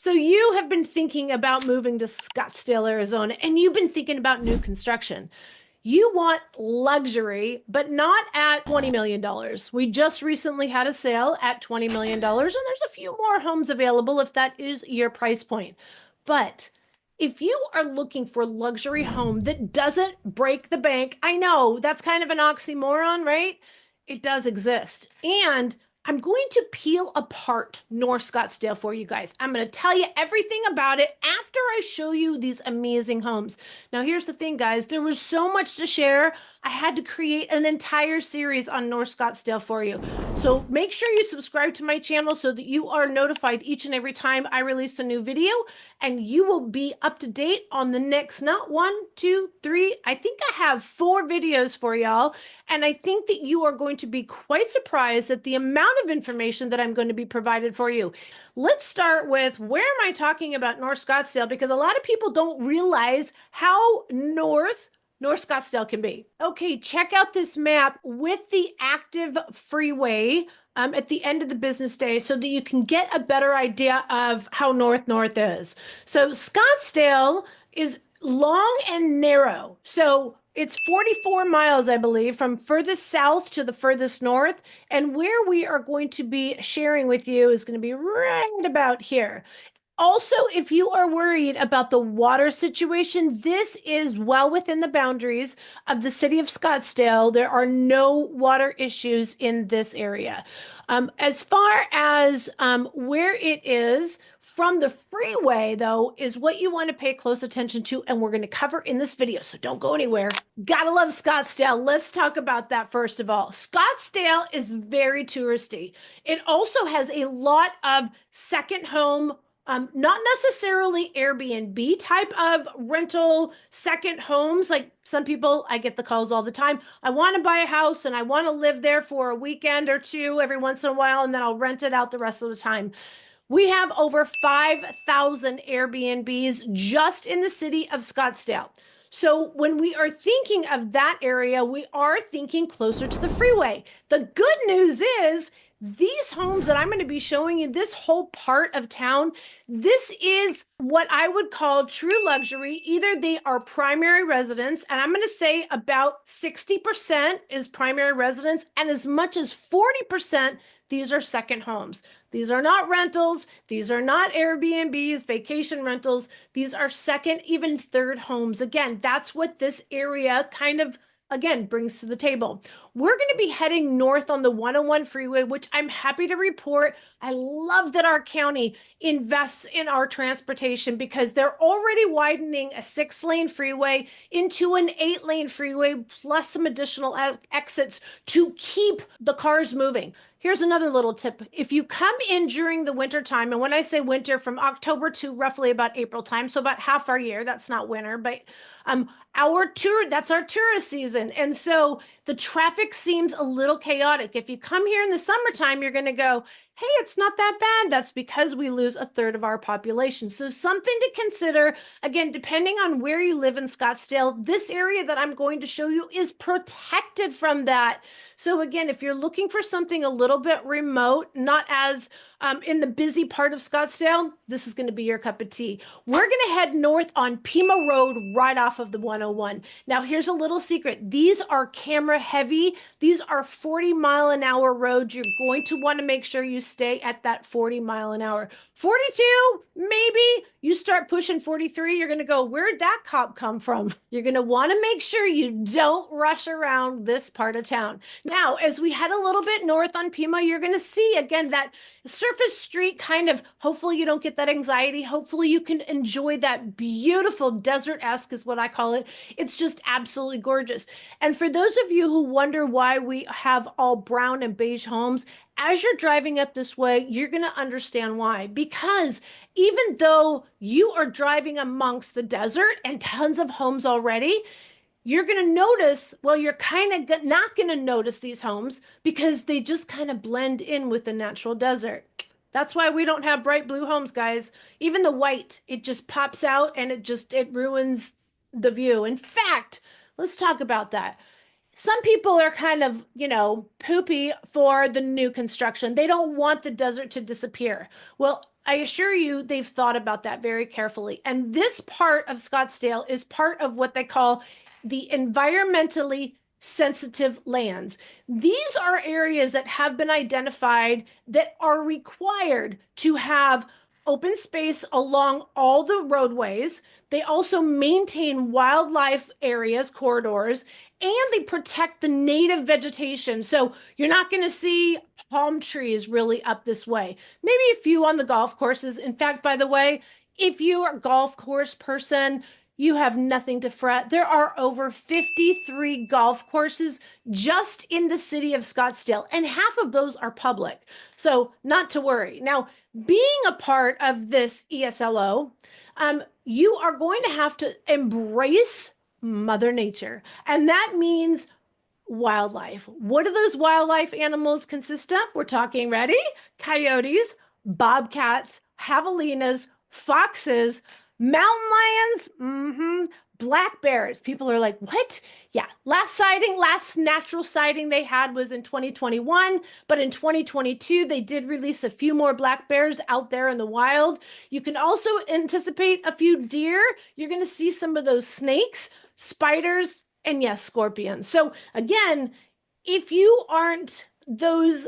So you have been thinking about moving to Scottsdale, Arizona, and you've been thinking about new construction. You want luxury, but not at $20 million. We just recently had a sale at $20 million, and there's a few more homes available if that is your price point. But if you are looking for a luxury home that doesn't break the bank, I know that's kind of an oxymoron, right? It does exist. And I'm going to peel apart North Scottsdale for you guys. I'm going to tell you everything about it after I show you these amazing homes. Now, here's the thing, guys. There was so much to share. I had to create an entire series on North Scottsdale for you. So make sure you subscribe to my channel so that you are notified each and every time I release a new video, and you will be up to date on the next, not one, two, three. I think I have 4 videos for y'all. And I think that you are going to be quite surprised at the amount of information that I'm going to be provided for you. Let's start with, where am I talking about North Scottsdale? Because a lot of people don't realize how North Scottsdale can be. Okay, check out this map with the active freeway at the end of the business day so that you can get a better idea of how north is. So Scottsdale is long and narrow. So it's 44 miles, I believe, from furthest south to the furthest north. And where we are going to be sharing with you is going to be right about here. Also, if you are worried about the water situation, this is well within the boundaries of the city of Scottsdale. There are no water issues in this area. As far as where it is from the freeway, though, is what you want to pay close attention to, and we're going to cover in this video, so don't go anywhere. Gotta love Scottsdale. Let's talk about that first of all. Scottsdale is very touristy. It also has a lot of second home, not necessarily Airbnb type of rental second homes. Like some people, I get the calls all the time. I want to buy a house and I want to live there for a weekend or two every once in a while, and then I'll rent it out the rest of the time. We have over 5,000 Airbnbs just in the city of Scottsdale. So when we are thinking of that area, we are thinking closer to the freeway. The good news is these homes that I'm going to be showing you, this whole part of town, this is what I would call true luxury. Either they are primary residence, and I'm going to say about 60% is primary residence, and as much as 40%, these are second homes. These are not rentals. These are not Airbnbs, vacation rentals. These are second, even third homes. Again, that's what this area kind of, again, brings to the table. We're going to be heading north on the 101 freeway, which I'm happy to report. I love that our county invests in our transportation because they're already widening a 6-lane freeway into an 8-lane freeway, plus some additional exits to keep the cars moving. Here's another little tip. If you come in during the winter time, and when I say winter, from October to roughly about April time, so about half our year, that's not winter, but that's our tourist season. And so the traffic seems a little chaotic. If you come here in the summertime, you're going to go, hey, it's not that bad. That's because we lose a third of our population. So something to consider. Again, depending on where you live in Scottsdale, this area that I'm going to show you is protected from that. So again, if you're looking for something a little bit remote, not as in the busy part of Scottsdale, this is going to be your cup of tea. We're going to head north on Pima Road right off of the 101. Now, here's a little secret. These are camera heavy. These are 40-mile-an-hour roads. You're going to want to make sure you stay at that 40 mile an hour. 42, maybe. You start pushing 43, you're going to go, where'd that cop come from? You're going to want to make sure you don't rush around this part of town. Now, as we head a little bit north on Pima, you're going to see, again, that surface street kind of, hopefully you don't get that anxiety. Hopefully you can enjoy that beautiful desert-esque is what I call it. It's just absolutely gorgeous. And for those of you who wonder why we have all brown and beige homes, as you're driving up this way, you're going to understand why. Because even though you are driving amongst the desert and tons of homes already, you're going to notice, well, you're kind of not going to notice these homes because they just kind of blend in with the natural desert. That's why we don't have bright blue homes, guys. Even the white, it just pops out and it ruins the view. In fact, let's talk about that. Some people are kind of, poopy for the new construction. They don't want the desert to disappear. Well, I assure you, they've thought about that very carefully. And this part of Scottsdale is part of what they call the environmentally sensitive lands. These are areas that have been identified that are required to have open space along all the roadways. They also maintain wildlife areas, corridors, and they protect the native vegetation. So you're not going to see palm trees really up this way. Maybe a few on the golf courses. In fact, by the way, if you are a golf course person, you have nothing to fret. There are over 53 golf courses just in the city of Scottsdale, and half of those are public. So, not to worry. Now, being a part of this ESLO, you are going to have to embrace Mother Nature. And that means wildlife. What do those wildlife animals consist of? We're talking, ready? Coyotes, bobcats, javelinas, foxes, mountain lions, black bears. People are like, what? Yeah, last natural sighting they had was in 2021, but in 2022, they did release a few more black bears out there in the wild. You can also anticipate a few deer. You're going to see some of those snakes, spiders, and yes, scorpions. So again, if you aren't those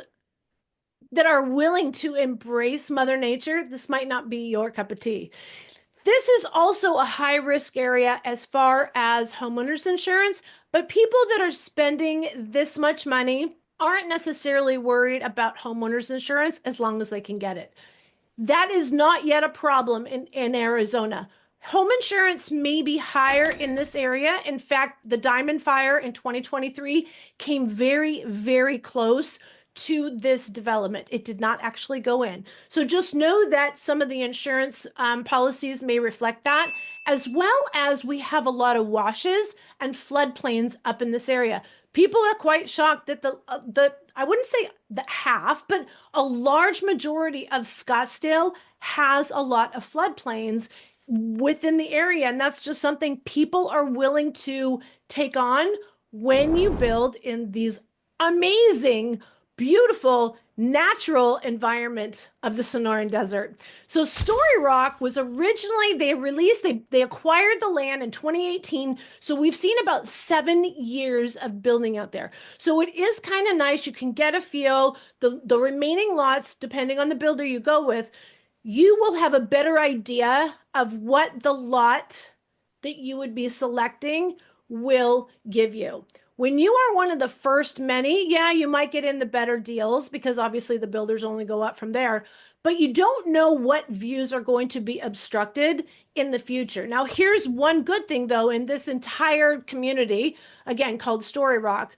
that are willing to embrace Mother Nature, this might not be your cup of tea. This is also a high risk area as far as homeowners insurance, but people that are spending this much money aren't necessarily worried about homeowners insurance as long as they can get it. That is not yet a problem in Arizona. Home insurance may be higher in this area. In fact, the Diamond Fire in 2023 came very, very close to this development. It did not actually go in. So just know that some of the insurance policies may reflect that, as well as we have a lot of washes and floodplains up in this area. People are quite shocked that I wouldn't say the half, but a large majority of Scottsdale has a lot of floodplains within the area. And that's just something people are willing to take on when you build in these amazing, beautiful, natural environment of the Sonoran Desert. So Story Rock was originally, they acquired the land in 2018. So we've seen about 7 years of building out there. So it is kind of nice. You can get a feel. The remaining lots, depending on the builder you go with, you will have a better idea of what the lot that you would be selecting will give you. When you are one of the first many, yeah, you might get in the better deals because obviously the builders only go up from there, but you don't know what views are going to be obstructed in the future. Now, here's one good thing though, in this entire community, again, called Story Rock,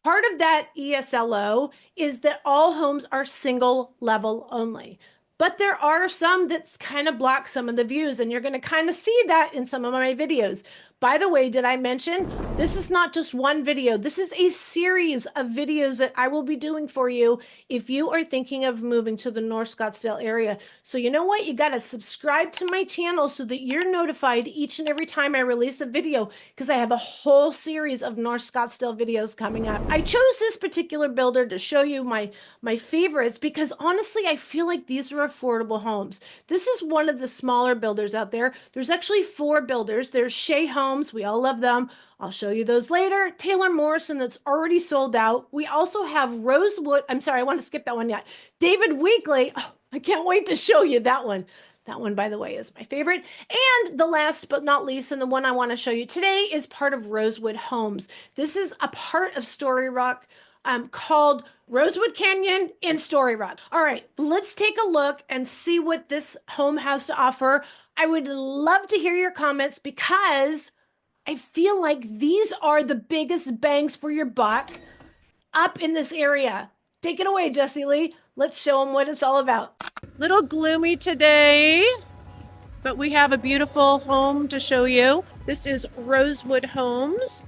part of that ESLO is that all homes are single level only. But there are some that kind of block some of the views, and you're going to kind of see that in some of my videos. By the way, did I mention this is not just one video? This is a series of videos that I will be doing for you if you are thinking of moving to the North Scottsdale area. So you know what? You got to subscribe to my channel so that you're notified each and every time I release a video, because I have a whole series of North Scottsdale videos coming up. I chose this particular builder to show you my favorites because honestly, I feel like these are affordable homes. This is one of the smaller builders out there. There's actually 4 builders. There's Shea Homes. We all love them. I'll show you those later. Taylor Morrison, that's already sold out. We also have Rosewood. I'm sorry, I want to skip that one yet. David Weekley. Oh, I can't wait to show you that one. That one, by the way, is my favorite. And the last but not least, and the one I want to show you today, is part of Rosewood Homes. This is a part of Story Rock called Rosewood Canyon in Story Rock. All right, let's take a look and see what this home has to offer. I would love to hear your comments because I feel like these are the biggest bangs for your buck up in this area. Take it away, Jessie Lee. Let's show them what it's all about. Little gloomy today, but we have a beautiful home to show you. This is Rosewood Homes,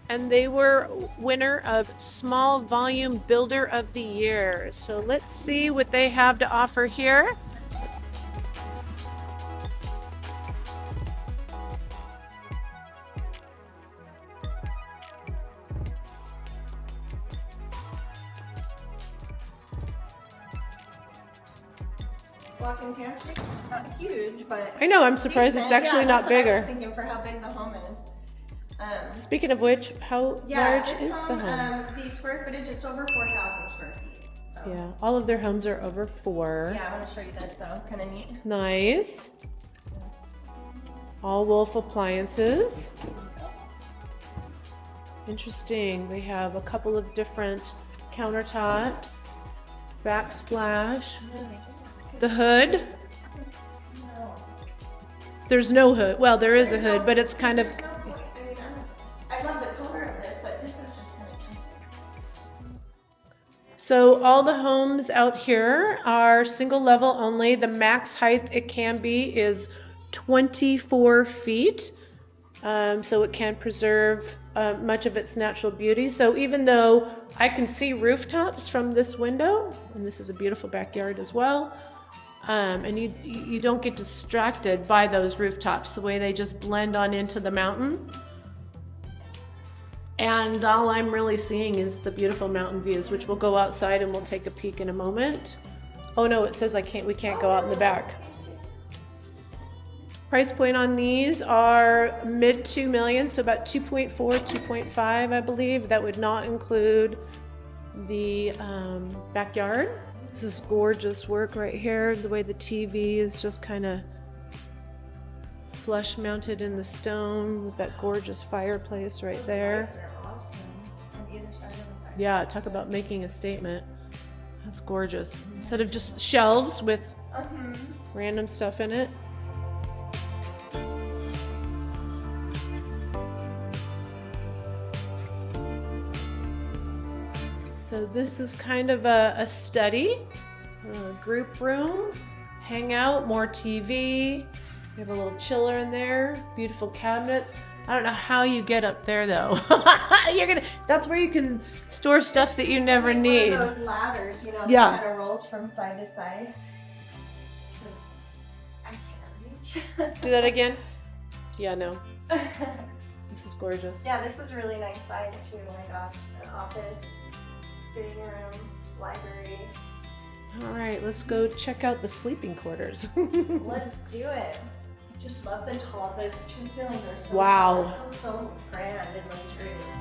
and they were winner of Small Volume Builder of the Year. So let's see what they have to offer here. walk-in pantry. Not huge, but I know, I'm surprised decent. it's actually Yeah, not that's what I bigger. was thinking for how big the home is. Speaking of which, how large is the home? The square footage, it's over 4,000 square feet. So. Yeah, all of their homes are over 4. Yeah, I want to show you this though. Kind of neat. Nice. All Wolf appliances. Interesting. They have a couple of different countertops, backsplash. The hood. There's no hood. Well, there is a hood, but it's kind of. I love the color of this, but this is just kind of chunky. So all the homes out here are single level only. The max height it can be is 24 feet. So it can preserve much of its natural beauty. So even though I can see rooftops from this window, and this is a beautiful backyard as well, and you don't get distracted by those rooftops, the way they just blend on into the mountain. And all I'm really seeing is the beautiful mountain views, which we'll go outside and we'll take a peek in a moment. Oh no, it says we can't go out in the back. Price point on these are mid 2 million, so about 2.4, 2.5, I believe. That would not include the backyard. This is gorgeous work right here. The way the TV is just kind of flush mounted in the stone with that gorgeous fireplace right there. Yeah, talk about making a statement. That's gorgeous. Instead of just shelves with random stuff in it. So this is kind of a study, a group room, hangout, more TV. We have a little chiller in there, beautiful cabinets. I don't know how you get up there though. That's where you can store stuff that you never need. One of those ladders, you know, yeah. that kind of rolls from side to side. I can't reach. Do that again? Yeah, no. This is gorgeous. Yeah, this is really nice size too. Oh my gosh, an office, sitting room, library. All right, let's go check out the sleeping quarters. Let's do it. Just love the tall, the two ceilings are so wow. tall. It feels so grand and luxurious.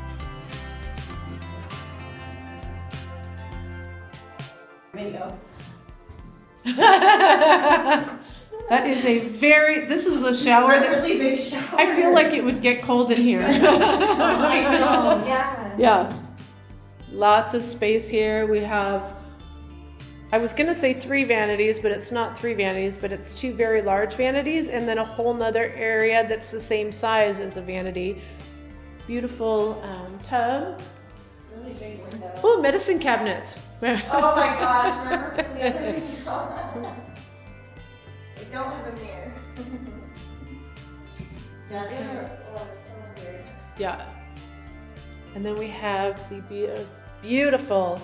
Video. That is this is a shower. This is a really big shower. I feel like it would get cold in here. I know, yeah. Yeah. Lots of space here. We have, I was gonna say 3 vanities, but it's not 3 vanities, but it's 2 very large vanities, and then a whole nother area that's the same size as a vanity. Beautiful tub. Really big window. Oh, medicine cabinets. Oh my gosh, remember from the other video? They don't have a mirror. Yeah, they are so weird. Yeah. And then we have the beautiful,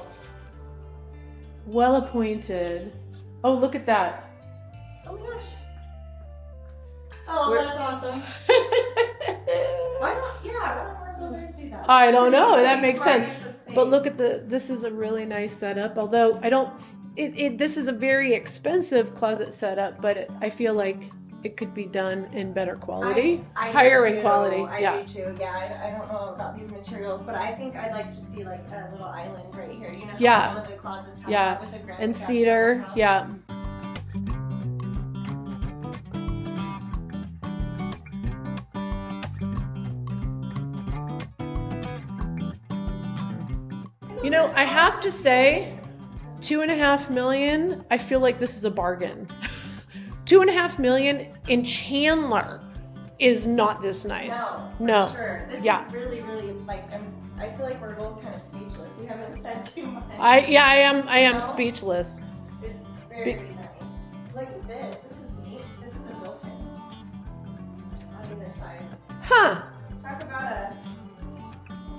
well-appointed. Oh, look at that. Oh my gosh. Oh, that's awesome. Why don't more builders do that? I don't know. That makes sense. But look at this is a really nice setup. Although this is a very expensive closet setup, but I feel like it could be done in better quality, higher in quality. I do too. Yeah, I don't know about these materials, but I think I'd like to see like a little island right here. You know, how some of the closets have with a granite and cedar. Yeah. You know, I have to say, $2.5 million. I feel like this is a bargain. $2.5 million in Chandler is not this nice. No, for sure. This is really, really like. I feel like we're both kind of speechless. We haven't said too much. I am speechless. It's very nice. Look at this. This is neat. This is a built-in on either side. Huh. Talk about a.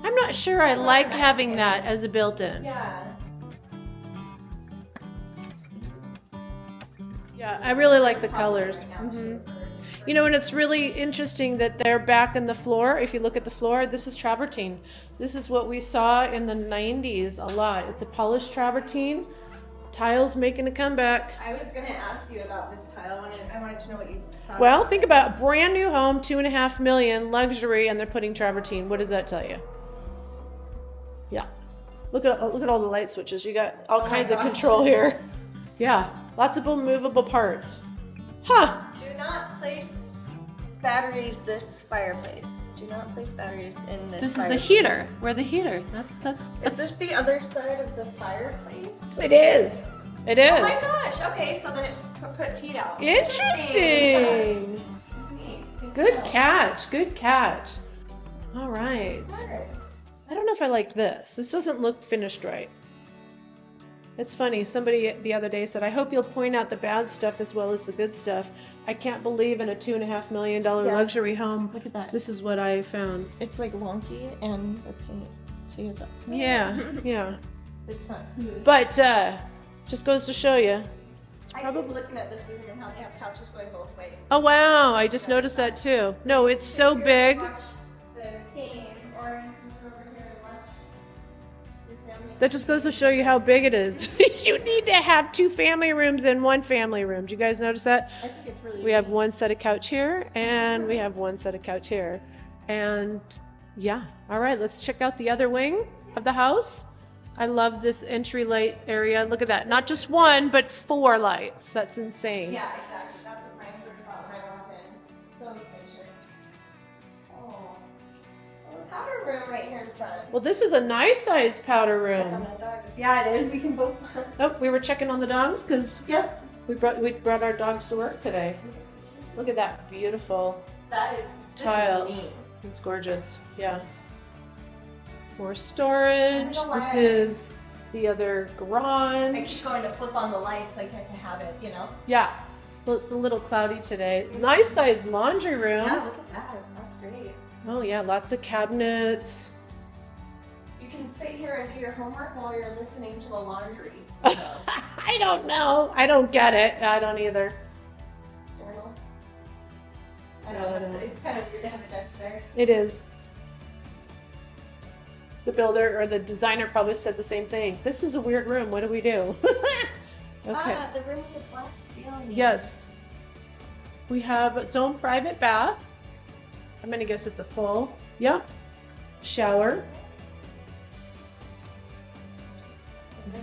I'm not sure I like having that as a built-in. Yeah, I really like the colors. You know, and it's really interesting that they're back in the floor. If you look at the floor, this is travertine. This is what we saw in the 90s a lot. It's a polished travertine. Tile's making a comeback. I was gonna ask you about this tile. I wanted to know what you thought. Well, think about it. Brand new home, $2.5 million, luxury, and they're putting travertine. What does that tell you? Yeah. Look at all the light switches. You got all kinds of control here. Yeah. Lots of movable parts. Huh. Do not place batteries this fireplace. Do not place batteries in this. This is a heater. Where the heater? That's. Is this the other side of the fireplace? It is. It is. Oh my gosh. Okay, so then it puts heat out. Interesting. That's neat. Good catch. Good catch. All right. Smart. I don't know if I like this. This doesn't look finished right. It's funny, somebody the other day said, I hope you'll point out the bad stuff as well as the good stuff. I can't believe in a $2.5 million luxury home. Look at that. This is what I found. It's like wonky and the paint. See, it's up. Yeah, yeah. It's not smooth. But just goes to show you. I keep looking at this living room, how they have couches going both ways. Oh wow, I just noticed that too. No, it's so big. Watch the game, or you can sit over here and watch your family. That just goes to show you how big it is. You need to have 2 family rooms and 1 family room. Do you guys notice that? I think it's really We have 1 set of couch here, and we have 1 set of couch here. And yeah, all right, let's check out the other wing of the house. I love this entry light area. Look at that. Not just 1, but 4 lights. That's insane. Yeah, exactly. That's what my first thought when I walked in. So spacious. Oh, powder room right here in front. Well, this is a nice sized powder Check on room. the dogs. Yeah, it is. We can both. Oh, we were checking on the dogs because Yep. we brought our dogs to work today. Look at that beautiful That is tile. This is neat. It's gorgeous. Yeah. More storage. I don't know This why. is the other I garage. keep going to flip on the lights like to have it, you know? Yeah. Well, it's a little cloudy today. Nice sized laundry room. Yeah, look at that. That's great. Oh yeah, lots of cabinets. You can sit here and do your homework while you're listening to the laundry. I don't know. I don't get it. I don't either. Journal. I No, know, no. it's kind of weird to have a desk there. It is. The builder or the designer probably said the same thing. This is a weird room. What do we do? Okay. Ah, the room with the black ceiling. Yes. We have its own private bath. I'm gonna guess it's a full. Yep. Shower.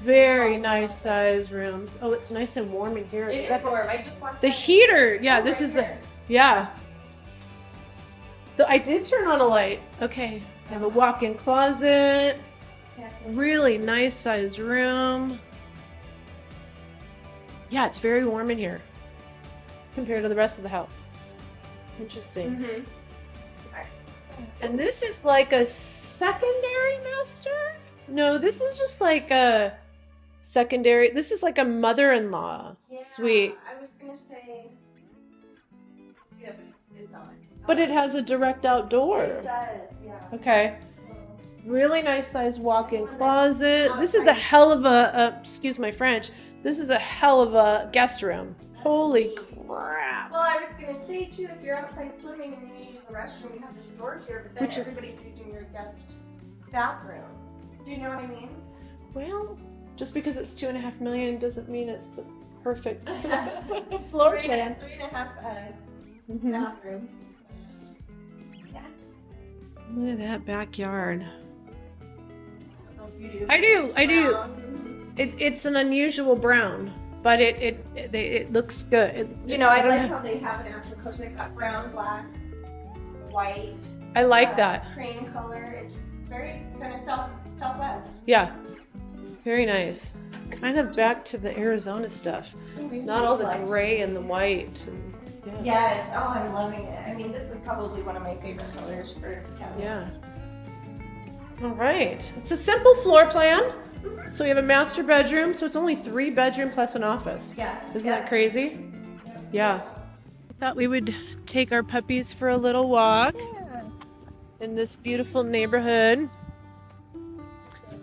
Very nice size rooms. Oh, it's nice and warm in here. It is warm. I just walked The by. heater. Yeah, Oh, this right is here. yeah. I did turn on a light. Okay. I have a walk-in closet. Really nice sized room. Yeah, it's very warm in here compared to the rest of the house. Interesting. Mhm. And this is like a secondary master? No, this is just like a secondary. This is like a mother-in-law suite. I was gonna say. Yeah, but it's not. But it has a direct outdoor. It does, yeah. Okay. Really nice sized walk-in closet. This is a hell of a, excuse my French, this is a hell of a guest room. Holy crap. Well, I was gonna say too, if you're outside swimming and you need to use the restroom, you have this door here, but then Which- everybody's using your guest bathroom. Do you know what I mean? Well, just because it's $2.5 million doesn't mean it's the perfect floor plan. 3.5 Mhm. bathrooms. Look at that backyard. Those beautiful I do. brown. It's an unusual brown, but it looks good. You know, I don't like how they have an actual color. They've got brown, black, white. I like that. Cream color. It's very kind of southwest. Yeah, very nice. Kind of back to the Arizona stuff. Not all the gray and the white. And, yeah. Yes. Oh, I'm loving it. I mean, this is probably one of my favorite colors for cabinets. Yeah. All right. It's a simple floor plan. So we have a master bedroom. So it's only 3 bedroom plus an office. Yeah. Isn't that crazy? Yeah. Thought we would take our puppies for a little walk in this beautiful neighborhood.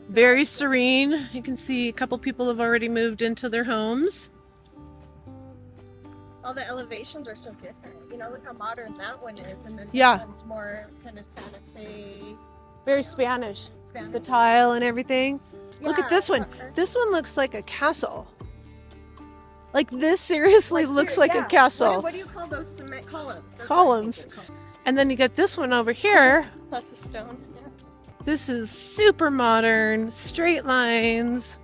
Very serene. You can see a couple people have already moved into their homes. All the elevations are so different. You know, look how modern that one is, and then Yeah. this one's more kind of Santa Fe. Very Spanish. Spanish. The tile and everything. Look at Yeah, this one. pucker. This one looks like a castle. Like this seriously Like, looks like a yeah. castle. What do you call those cement columns? That's what I'm Columns. thinking. And then you get this one over here. Lots of stone. Yeah. This is super modern, straight lines.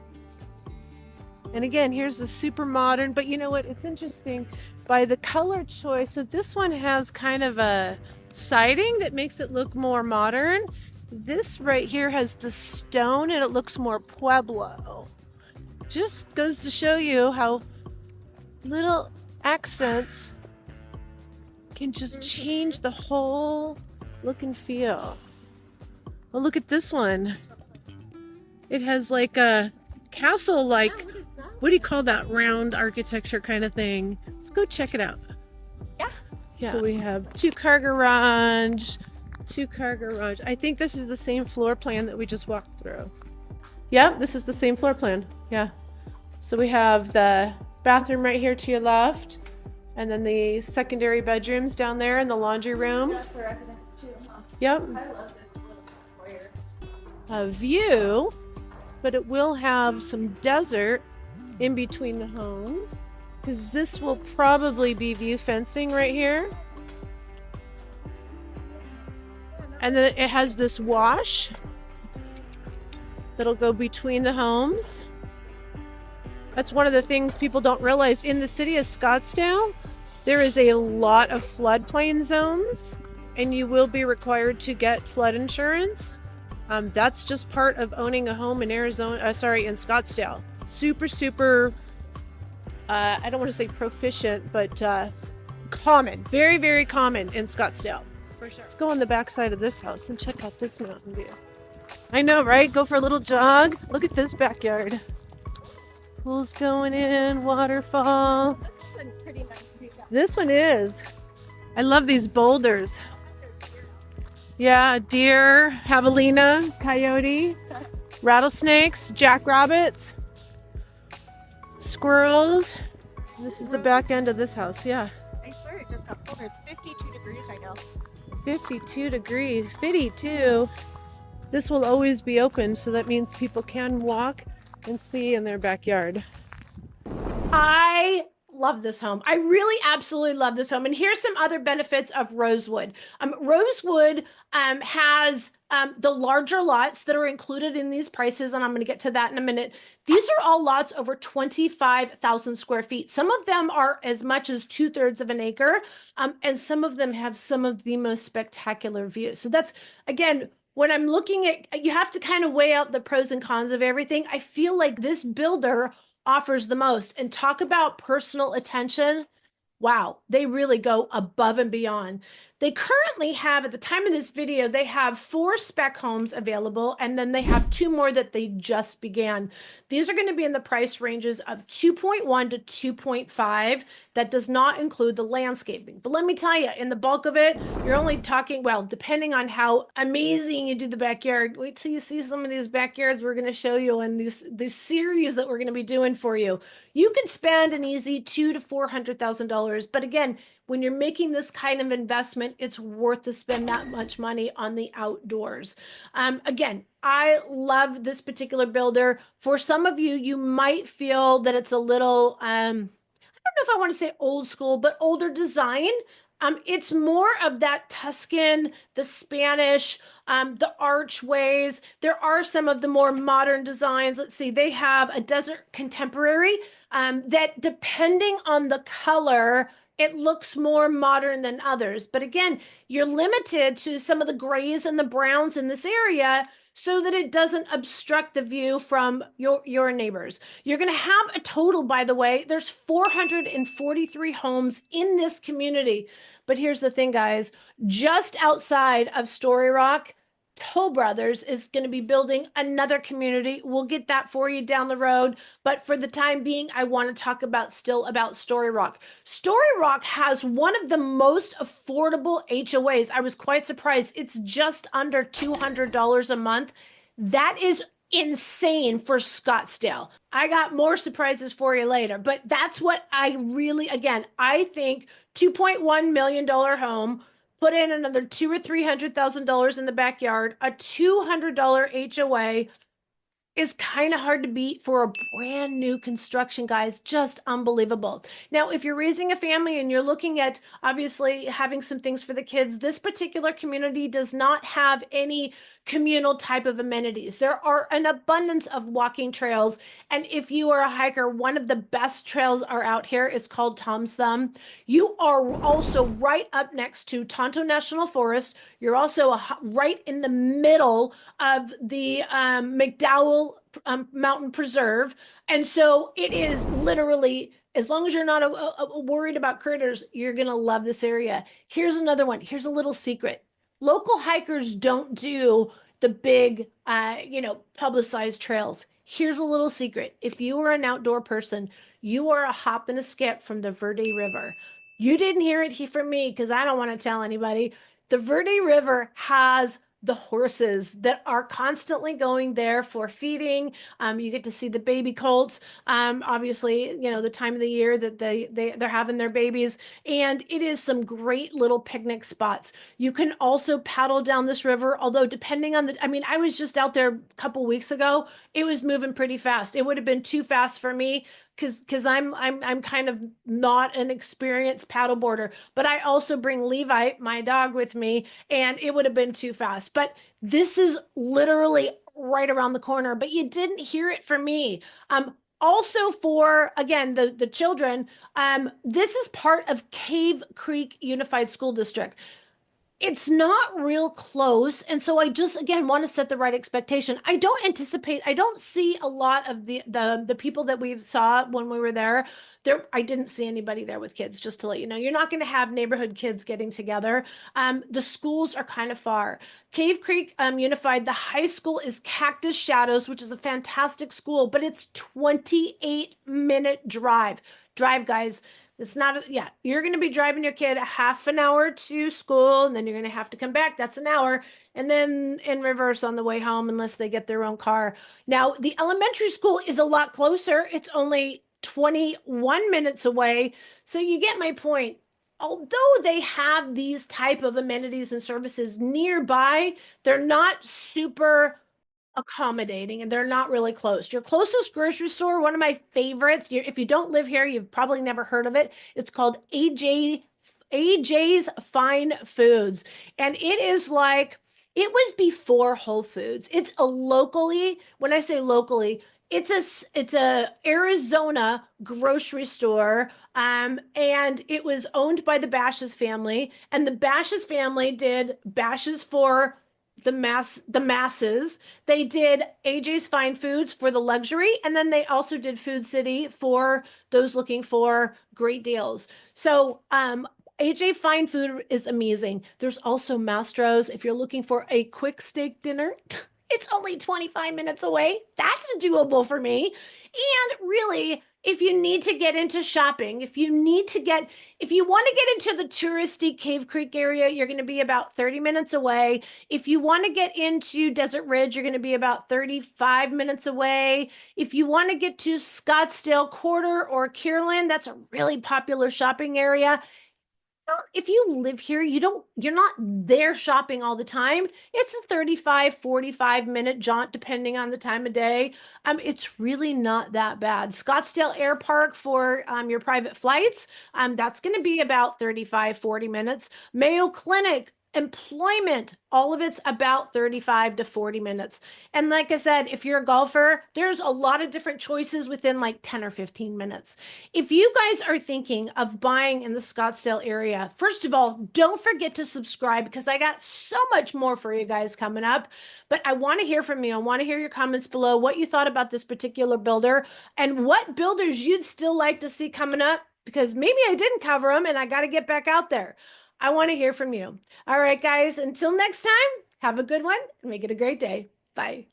And again, here's the super modern, but you know what? It's interesting by the color choice. So this one has kind of a siding that makes it look more modern. This right here has the stone and it looks more Pueblo. Just goes to show you how little accents can just change the whole look and feel. Well, look at this one. It has like a castle like, what do you call that, round architecture kind of thing. Let's go check it out. Yeah. So we have two-car garage. I think this is the same floor plan that we just walked through. Yeah, this is the same floor plan. Yeah. So we have the bathroom right here to your left, and then the secondary bedrooms down there and the laundry room. That's the residence too, huh? Yep. I love this little foyer. A view, but it will have some desert in between the homes, because this will probably be view fencing right here. And then it has this wash that'll go between the homes. That's one of the things people don't realize. In the city of Scottsdale, there is a lot of floodplain zones, and you will be required to get flood insurance. That's just part of owning a home in Arizona, in Scottsdale. Super, I don't want to say proficient, but common. Very, very common in Scottsdale. For sure. Let's go on the back side of this house and check out this mountain view. I know, right? Go for a little jog. Look at this backyard. Pool's going in, waterfall. This is a pretty nice view. This one is. I love these boulders. Yeah, deer, javelina, coyote, rattlesnakes, jackrabbits, squirrels. This is the back end of this house, yeah. I swear it just got colder. It's 52 degrees right now. 52 degrees, 52. This will always be open, so that means people can walk and see in their backyard. I love this home. I really absolutely love this home. And here's some other benefits of Rosewood. Rosewood has the larger lots that are included in these prices, and I'm going to get to that in a minute. These are all lots over 25,000 square feet. Some of them are as much as 2/3 of an acre, and some of them have some of the most spectacular views. So that's, again, when I'm looking at, you have to kind of weigh out the pros and cons of everything. I feel like this builder offers the most. And talk about personal attention. Wow, they really go above and beyond. They currently have, at the time of this video, they have 4 spec homes available, and then they have 2 more that they just began. These are going to be in the price ranges of 2.1 to 2.5. That does not include the landscaping. But let me tell you, in the bulk of it, you're only talking, well, depending on how amazing you do the backyard. Wait till you see some of these backyards we're going to show you in this series that we're going to be doing for you. You could spend an easy $200,000 to $400,000. But again, when you're making this kind of investment, it's worth to spend that much money on the outdoors. Again, I love this particular builder. For some of you, you might feel that it's a little, I don't know if I want to say old school, but older design. It's more of that Tuscan, the Spanish, the archways. There are some of the more modern designs. Let's see, they have a desert contemporary that, depending on the color, it looks more modern than others. But again, you're limited to some of the grays and the browns in this area so that it doesn't obstruct the view from your neighbors. You're going to have a total, by the way, there's 443 homes in this community. But here's the thing, guys, just outside of Story Rock, Toll Brothers is going to be building another community. We'll get that for you down the road. But for the time being, I want to talk about Story Rock. Story Rock has one of the most affordable HOAs. I was quite surprised. It's just under $200 a month. That is insane for Scottsdale. I got more surprises for you later, but that's what I really, again, I think $2.1 million home, put in another $200,000 or $300,000 in the backyard, a $200 HOA. is kind of hard to beat for a brand new construction, guys. Just unbelievable. Now, if you're raising a family and you're looking at obviously having some things for the kids, this particular community does not have any communal type of amenities. There are an abundance of walking trails. And if you are a hiker, one of the best trails are out here. It's called Tom's Thumb. You are also right up next to Tonto National Forest. You're also right in the middle of the McDowell Mountain Preserve. And so it is literally, as long as you're not worried about critters, you're going to love this area. Here's another one. Here's a little secret. Local hikers don't do the big, publicized trails. Here's a little secret. If you are an outdoor person, you are a hop and a skip from the Verde River. You didn't hear it from me because I don't want to tell anybody. The Verde River has the horses that are constantly going there for feeding. You get to see the baby colts. Obviously, the time of the year that they're having their babies, and it is some great little picnic spots. You can also paddle down this river, although depending on I mean, I was just out there a couple weeks ago. It was moving pretty fast. It would have been too fast for me because I'm kind of not an experienced paddleboarder, but I also bring Levi, my dog, with me, and it would have been too fast. But this is literally right around the corner, but you didn't hear it from me. Also for again the children, this is part of Cave Creek Unified School District. It's not real close, and so I just again want to set the right expectation. I don't see a lot of the people that we saw when we were there. I didn't see anybody there with kids, just to let you know. You're not going to have neighborhood kids getting together. The schools are kind of far. Cave Creek Unified, the high school is Cactus Shadows, which is a fantastic school, but it's 28-minute drive, guys. It's not, yeah, you're going to be driving your kid a half an hour to school, and then you're going to have to come back. That's an hour. And then in reverse on the way home, unless they get their own car. Now, the elementary school is a lot closer. It's only 21 minutes away. So you get my point. Although they have these type of amenities and services nearby, they're not super accommodating and they're not really close. Your closest grocery store, one of my favorites, if you don't live here, you've probably never heard of it. It's called AJ's Fine Foods. And it is like it was before Whole Foods. It's a locally, when I say locally, it's a Arizona grocery store. And it was owned by the Bashes family. And the Bashes family did bashes for the masses. They did AJ's Fine Foods for the luxury, and then they also did Food City for those looking for great deals. So AJ Fine Food is amazing. There's also Mastro's if you're looking for a quick steak dinner. It's only 25 minutes away. That's doable for me. And really, if you need to get into shopping, if you want to get into the touristy Cave Creek area, you're going to be about 30 minutes away. If you want to get into Desert Ridge, you're going to be about 35 minutes away. If you want to get to Scottsdale Quarter or Kierland, that's a really popular shopping area. If you live here, you're not there shopping all the time. It's a 35, 45-minute jaunt depending on the time of day. It's really not that bad. Scottsdale Air Park for your private flights, that's going to be about 35, 40 minutes. Mayo Clinic, employment, all of it's about 35 to 40 minutes. And like I said, if you're a golfer, there's a lot of different choices within like 10 or 15 minutes. If you guys are thinking of buying in the Scottsdale area, first of all, don't forget to subscribe because I got so much more for you guys coming up. But I want to hear from you. I want to hear your comments below, what you thought about this particular builder and what builders you'd still like to see coming up because maybe I didn't cover them and I got to get back out there. I want to hear from you. All right, guys, until next time, have a good one and make it a great day. Bye.